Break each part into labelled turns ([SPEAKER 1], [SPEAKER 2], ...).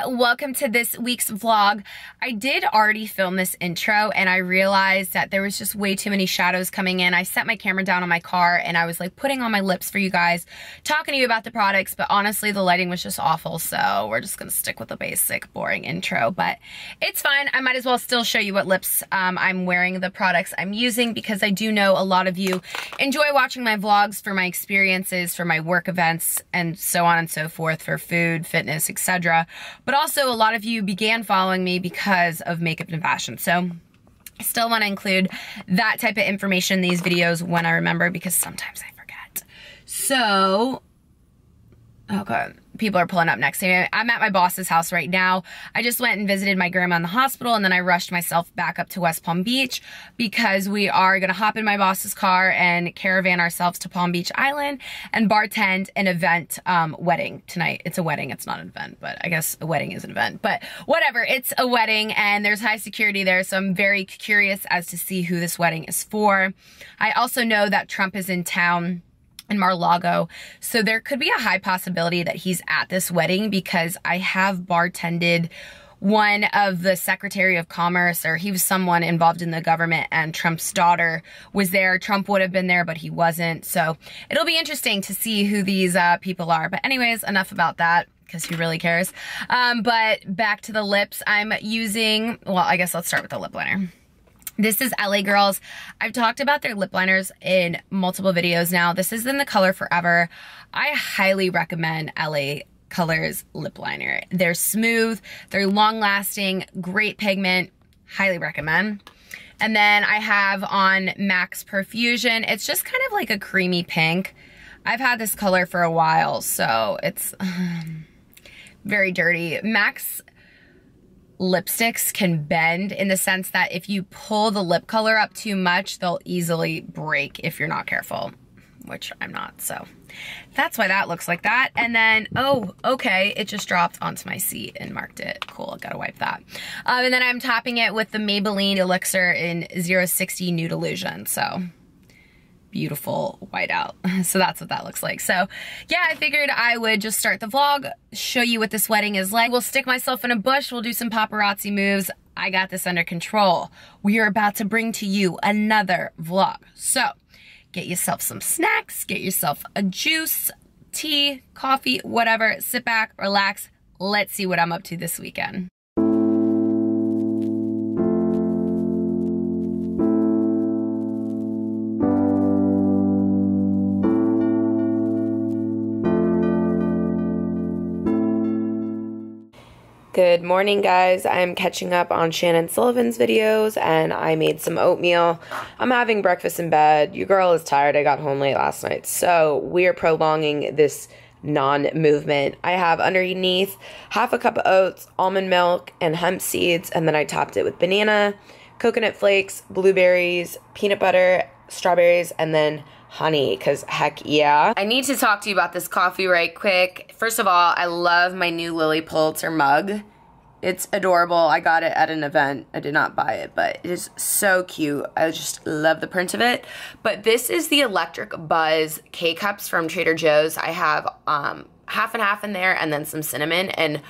[SPEAKER 1] welcome to this week's vlog. I did already film this intro and I realized that there was just way too many shadows coming in. I set my camera down on my car and I was like putting on my lips for you guys, talking to you about the products, but honestly the lighting was just awful, so we're just gonna stick with the basic boring intro, but it's fine. I might as well still show you what lips I'm wearing, the products I'm using, because I do know a lot of you enjoy watching my vlogs for my experiences, for my work events, and so on and so forth, for food, fitness, etc. But also a lot of you began following me because of makeup and fashion. So I still want to include that type of information in these videos when I remember, because sometimes I forget. So, okay, people are pulling up next to me. I'm at my boss's house right now. I just went and visited my grandma in the hospital, and then I rushed myself back up to West Palm Beach because we are gonna hop in my boss's car and caravan ourselves to Palm Beach Island and bartend an event wedding tonight. It's a wedding, it's not an event, but I guess a wedding is an event, but whatever, it's a wedding and there's high security there, so I'm very curious as to see who this wedding is for. I also know that Trump is in town in Mar-a-Lago, so there could be a high possibility that he's at this wedding because I have bartended one of the Secretary of Commerce, or he was someone involved in the government, and Trump's daughter was there. Trump would have been there, but he wasn't, so it'll be interesting to see who these people are. But anyways, enough about that, because who really cares? But back to the lips. I'm using, well, I guess let's start with the lip liner. This is LA Girls. I've talked about their lip liners in multiple videos now. This is in the color Forever. I highly recommend LA Colors lip liner. They're smooth, they're long lasting, great pigment, highly recommend. And then I have on Max Perfusion. It's just kind of like a creamy pink. I've had this color for a while, so it's very dirty. Max lipsticks can bend in the sense that if you pull the lip color up too much, they'll easily break if you're not careful, which I'm not, so that's why that looks like that. And then, oh, okay, it just dropped onto my seat and marked it. Cool, gotta wipe that. And then I'm topping it with the Maybelline Elixir in 060 Nude Illusion, so beautiful whiteout. So that's what that looks like. So yeah, I figured I would just start the vlog, show you what this wedding is like. We'll stick myself in a bush, we'll do some paparazzi moves. I got this under control. We are about to bring to you another vlog. So get yourself some snacks, get yourself a juice, tea, coffee, whatever. Sit back, relax. Let's see what I'm up to this weekend. Good morning, guys. I'm catching up on Shannon Sullivan's videos and I made some oatmeal. I'm having breakfast in bed. Your girl is tired. I got home late last night. So we are prolonging this non-movement. I have underneath half a cup of oats, almond milk, and hemp seeds, and then I topped it with banana, coconut flakes, blueberries, peanut butter, strawberries, and then honey, because heck yeah. I need to talk to you about this coffee right quick. First of all, I love my new Lily Pulitzer mug. It's adorable. I got it at an event. I did not buy it, but it is so cute. I just love the print of it. But this is the Electric Buzz K-Cups from Trader Joe's. I have half and half in there and then some cinnamon, and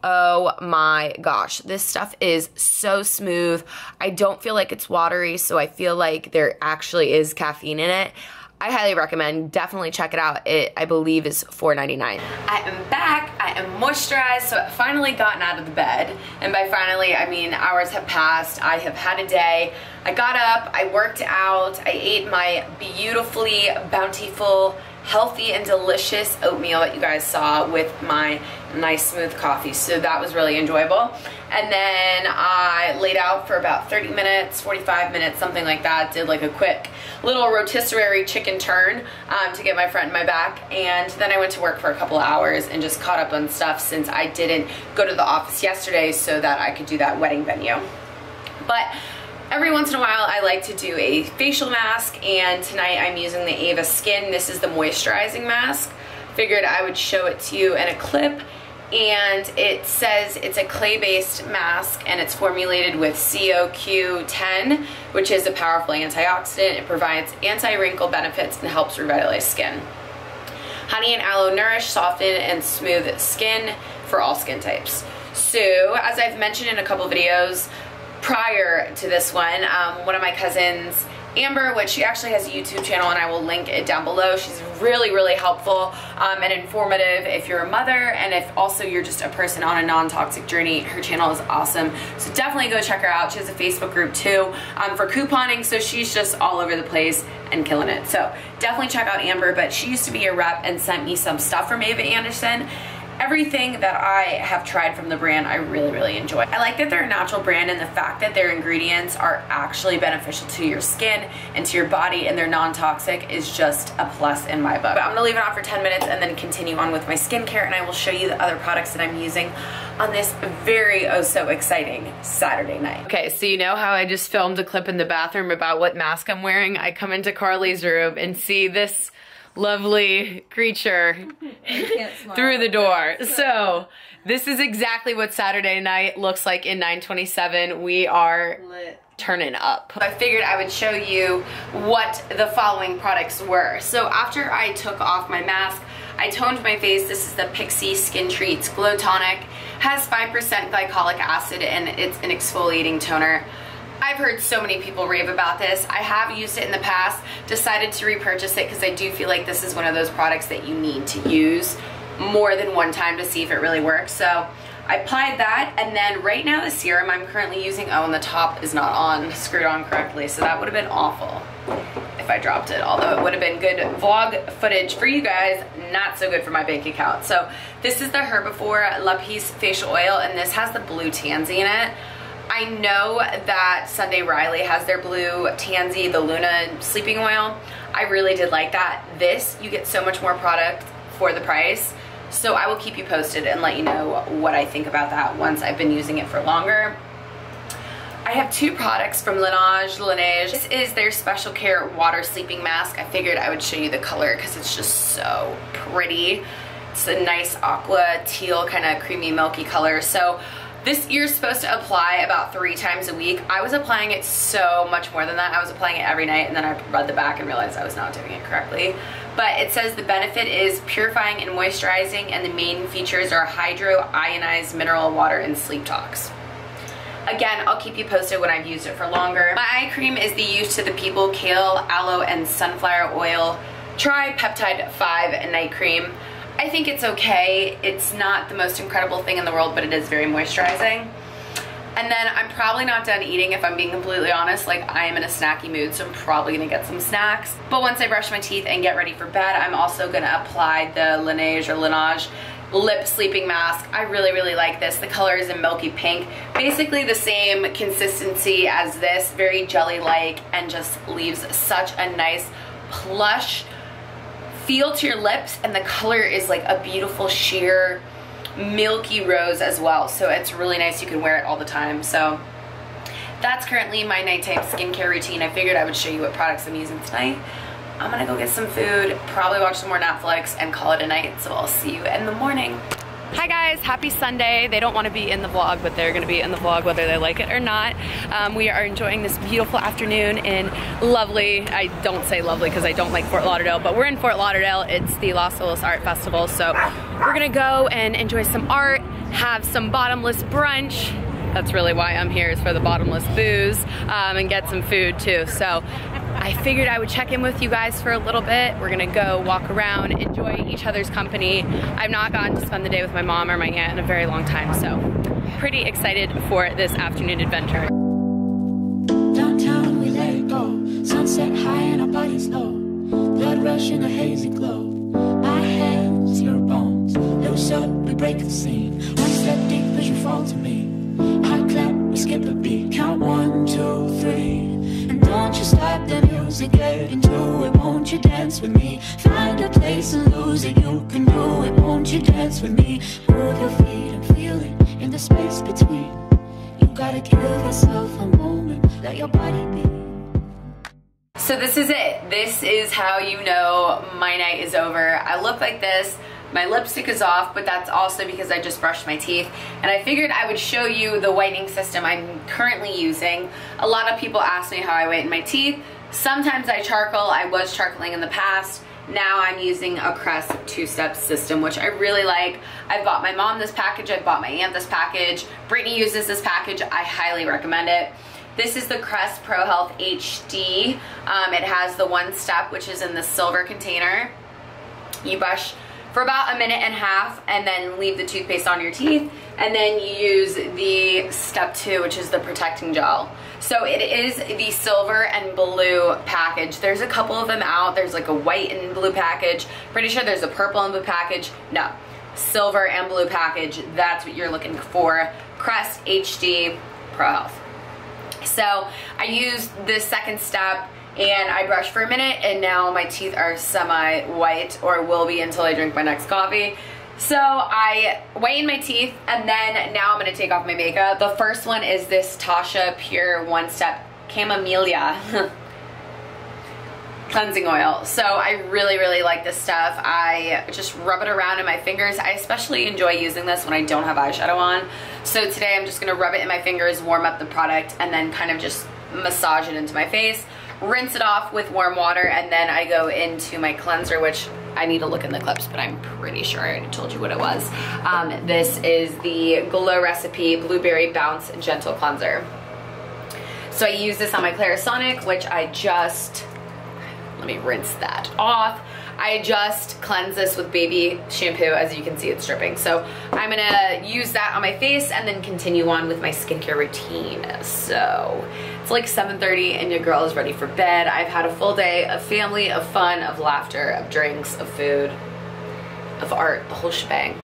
[SPEAKER 1] oh my gosh, this stuff is so smooth. I don't feel like it's watery, so I feel like there actually is caffeine in it. I highly recommend, definitely check it out. It, I believe, is $4.99. I am back, I am moisturized, so I've finally gotten out of the bed. And by finally, I mean hours have passed, I have had a day. I got up, I worked out, I ate my beautifully bountiful, healthy and delicious oatmeal that you guys saw with my nice smooth coffee, so that was really enjoyable. And then I laid out for about 30 minutes, 45 minutes, something like that. Did like a quick little rotisserie chicken turn to get my front and my back, and then I went to work for a couple of hours and just caught up on stuff since I didn't go to the office yesterday so that I could do that wedding venue. But every once in a while I like to do a facial mask, and tonight I'm using the Ava Skin. This is the moisturizing mask. Figured I would show it to you in a clip. And it says it's a clay-based mask, and it's formulated with CoQ10, which is a powerful antioxidant. It provides anti-wrinkle benefits and helps revitalize skin. Honey and aloe nourish, soften, and smooth skin for all skin types. Sue. As I've mentioned in a couple videos prior to this one of my cousins, Amber, which she actually has a YouTube channel, and I will link it down below. She's really, really helpful and informative if you're a mother, and if also you're just a person on a non-toxic journey. Her channel is awesome, so definitely go check her out. She has a Facebook group too for couponing, so she's just all over the place and killing it. So definitely check out Amber. But she used to be a rep and sent me some stuff from Ava Anderson. Everything that I have tried from the brand, I really, really enjoy. I like that they're a natural brand, and the fact that their ingredients are actually beneficial to your skin and to your body, and they're non-toxic is just a plus in my book. But I'm gonna leave it on for 10 minutes and then continue on with my skincare, and I will show you the other products that I'm using on this very oh so exciting Saturday night. Okay, so you know how I just filmed a clip in the bathroom about what mask I'm wearing? I come into Carly's room and see this lovely creature through the door. So this is exactly what Saturday night looks like in 927. We are lit, turning up. I figured I would show you what the following products were. So after I took off my mask, I toned my face. This is the Pixi Skin Treats Glow Tonic. Has 5% glycolic acid, and it's an exfoliating toner. I've heard so many people rave about this. I have used it in the past, decided to repurchase it because I do feel like this is one of those products that you need to use more than one time to see if it really works. So I applied that, and then right now the serum I'm currently using, oh, and the top is not on, screwed on correctly, so that would have been awful if I dropped it, although it would have been good vlog footage for you guys, not so good for my bank account. So this is the Herbivore La Peace Facial Oil, and this has the blue tansy in it. I know that Sunday Riley has their blue tansy, the Luna sleeping oil. I really did like that. This, you get so much more product for the price. So I will keep you posted and let you know what I think about that once I've been using it for longer. I have two products from Laneige. This is their Special Care Water Sleeping Mask. I figured I would show you the color because it's just so pretty. It's a nice aqua teal kind of creamy milky color. So this you're supposed to apply about 3 times a week. I was applying it so much more than that. I was applying it every night, and then I read the back and realized I was not doing it correctly. But it says the benefit is purifying and moisturizing, and the main features are hydro-ionized mineral water and sleep talks. Again, I'll keep you posted when I've used it for longer. My eye cream is the Youth to the People Kale, Aloe, and Sunflower Oil Tri-Peptide 5 Night Cream. I think it's okay. It's not the most incredible thing in the world, but it is very moisturizing. And then I'm probably not done eating, if I'm being completely honest. Like, I am in a snacky mood, so I'm probably gonna get some snacks. But once I brush my teeth and get ready for bed, I'm also gonna apply the Laneige Lip Sleeping Mask. I really, really like this. The color is in milky pink. Basically the same consistency as this, very jelly-like, and just leaves such a nice plush feel to your lips, and the color is like a beautiful sheer milky rose as well, so it's really nice. You can wear it all the time. So that's currently my nighttime skincare routine. I figured I would show you what products I'm using tonight. I'm gonna go get some food, probably watch some more Netflix, and call it a night, so I'll see you in the morning. Hi guys, happy Sunday. They don't want to be in the vlog, but they're going to be in the vlog whether they like it or not. We are enjoying this beautiful afternoon in lovely, I don't say lovely because I don't like Fort Lauderdale, but we're in Fort Lauderdale. It's the Los Olas Art Festival, so we're going to go and enjoy some art, have some bottomless brunch. That's really why I'm here, is for the bottomless booze, and get some food too. So I figured I would check in with you guys for a little bit. We're gonna go walk around, enjoy each other's company. I've not gotten to spend the day with my mom or my aunt in a very long time, so pretty excited for this afternoon adventure.
[SPEAKER 2] Downtown we let it go, sunset high and our bodies low, blood rush in a hazy glow. My hands, your bones, loose up, we break the scene. One step deep as you fall to me. Hot clap, we skip a beat, count 1, 2, 3. And don't you stop the music, get into it, won't you dance with me? Find a place and lose it, you can do it, won't you dance with me? Move your feet and feel it in the space between. You gotta give yourself a moment, let your body be.
[SPEAKER 1] So this is it. This is how you know my night is over. I look like this. My lipstick is off, but that's also because I just brushed my teeth. And I figured I would show you the whitening system I'm currently using. A lot of people ask me how I whiten my teeth. Sometimes I charcoal. I was charcoaling in the past. now I'm using a Crest two-step system, which I really like. I've bought my mom this package, I've bought my aunt this package, Brittany uses this package, I highly recommend it. This is the Crest Pro Health HD. It has the one step, which is in the silver container. You brush for about a minute and a half and then leave the toothpaste on your teeth, and then you use the step 2, which is the protecting gel. So it is the silver and blue package. There's a couple of them out. There's like a white and blue package. Pretty sure there's a purple and blue package. No, silver and blue package. That's what you're looking for. Crest HD Pro Health. So I used this second step and I brushed for a minute, and now my teeth are semi-white, or will be until I drink my next coffee. So I whiten my teeth, and then now I'm gonna take off my makeup. The first one is this Tasha Pure One Step Camellia cleansing oil. So I really like this stuff. I just rub it around in my fingers. I especially enjoy using this when I don't have eyeshadow on. So today I'm just gonna rub it in my fingers, warm up the product, and then kind of just massage it into my face. Rinse it off with warm water, and then I go into my cleanser, which I need to look in the clips, but I'm pretty sure I already told you what it was. This is the Glow Recipe Blueberry Bounce Gentle Cleanser. So I use this on my Clarisonic, which I just, let me rinse that off. I just cleanse this with baby shampoo. As you can see, it's dripping. So I'm gonna use that on my face and then continue on with my skincare routine. So it's like 7:30 and your girl is ready for bed. I've had a full day of family, of fun, of laughter, of drinks, of food, of art, the whole shebang.